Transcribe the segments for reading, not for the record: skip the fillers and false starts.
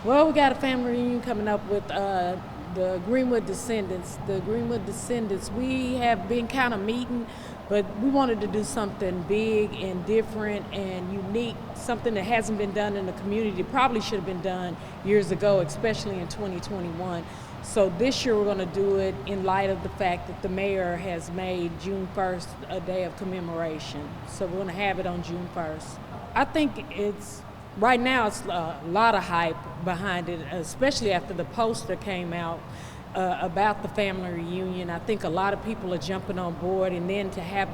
Well, we got a family reunion coming up with the Greenwood descendants. The Greenwood descendants, we have been kind of meeting, but we wanted to do something big and different and unique, something that hasn't been done in the community. Probably should have been done years ago, especially in 2021. So this year we're going to do it in light of the fact that the mayor has made June 1st a day of commemoration. So we're going to have it on June 1st. I think right now it's a lot of hype behind it, especially after the poster came out about the family reunion. I think a lot of people are jumping on board, and then to have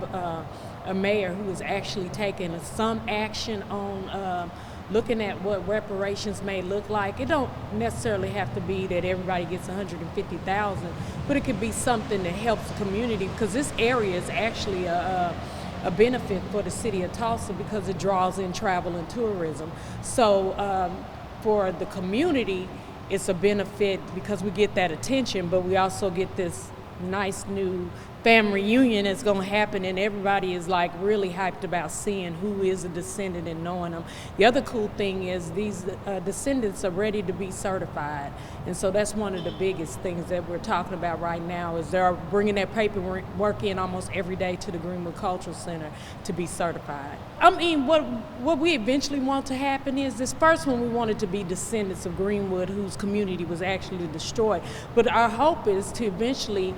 a mayor who is actually taking some action on looking at what reparations may look like. It don't necessarily have to be that everybody gets $150,000, but it could be something that helps the community, because this area is actually a benefit for the city of Tulsa because it draws in travel and tourism. So for the community, it's a benefit because we get that attention, but we also get this nice new family reunion that's going to happen, and everybody is like really hyped about seeing who is a descendant and knowing them. The other cool thing is these descendants are ready to be certified, and so that's one of the biggest things that we're talking about right now is they're bringing that paperwork in almost every day to the Greenwood Cultural Center to be certified. I mean, what we eventually want to happen is this first one we wanted to be descendants of Greenwood whose community was actually destroyed, but our hope is to eventually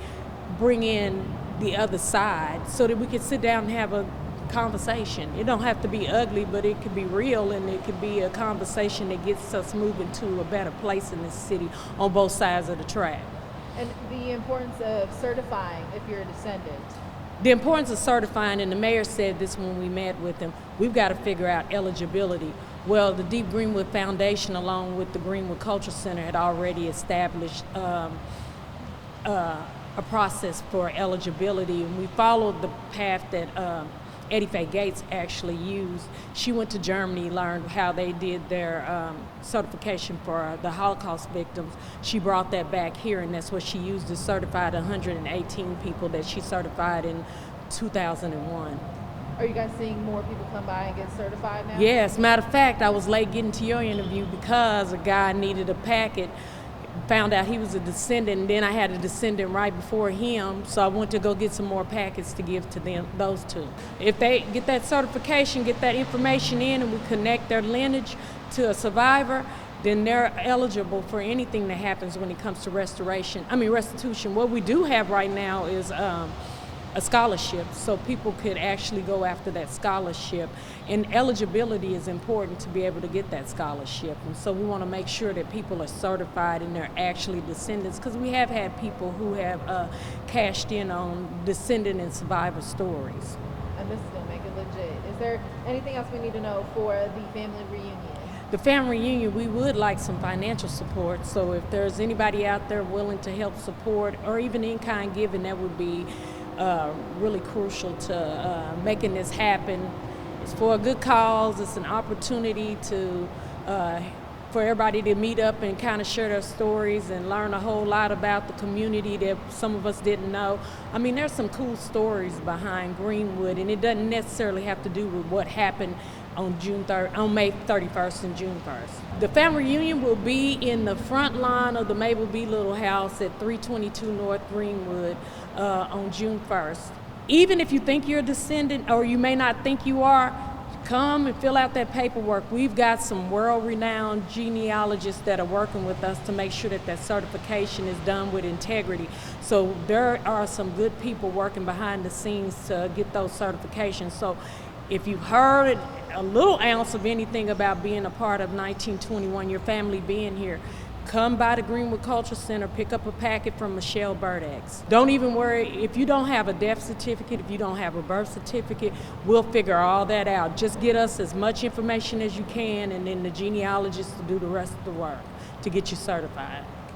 bring in the other side so that we can sit down and have a conversation. It don't have to be ugly, but it could be real, and it could be a conversation that gets us moving to a better place in this city on both sides of the track. And the importance of certifying if you're a descendant. The importance of certifying, and the mayor said this when we met with him, we've got to figure out eligibility. Well, the Deep Greenwood Foundation, along with the Greenwood Cultural Center, had already established a process for eligibility, and we followed the path that Eddie Faye Gates actually used. She went to Germany, learned how they did their certification for the Holocaust victims. She brought that back here, and that's what she used to certify the 118 people that she certified in 2001. Are you guys seeing more people come by and get certified now? Yes, matter of fact, I was late getting to your interview because a guy needed a packet, found out he was a descendant, and then I had a descendant right before him, so I went to go get some more packets to give to them, those two. If they get that certification, get that information in, and we connect their lineage to a survivor, then they're eligible for anything that happens when it comes to restitution. What we do have right now is a scholarship, so people could actually go after that scholarship, and eligibility is important to be able to get that scholarship, and so we want to make sure that people are certified and they're actually descendants, because we have had people who have cashed in on descendant and survivor stories. And this is going to make it legit. Is there anything else we need to know for the family reunion? The family reunion, we would like some financial support, so if there's anybody out there willing to help support, or even in-kind giving, that would be really crucial to making this happen. It's for a good cause. It's an opportunity to for everybody to meet up and kind of share their stories and learn a whole lot about the community that some of us didn't know. I mean, there's some cool stories behind Greenwood, and it doesn't necessarily have to do with what happened on May 31st and June 1st. The family reunion will be in the front lawn of the Mabel B. Little House at 322 North Greenwood on June 1st. Even if you think you're a descendant, or you may not think you are, come and fill out that paperwork. We've got some world-renowned genealogists that are working with us to make sure that that certification is done with integrity. So there are some good people working behind the scenes to get those certifications. So if you've heard a little ounce of anything about being a part of 1921, your family being here, come by the Greenwood Cultural Center, pick up a packet from Michelle Burdax. Don't even worry, if you don't have a death certificate, if you don't have a birth certificate, we'll figure all that out. Just get us as much information as you can, and then the genealogist will do the rest of the work to get you certified.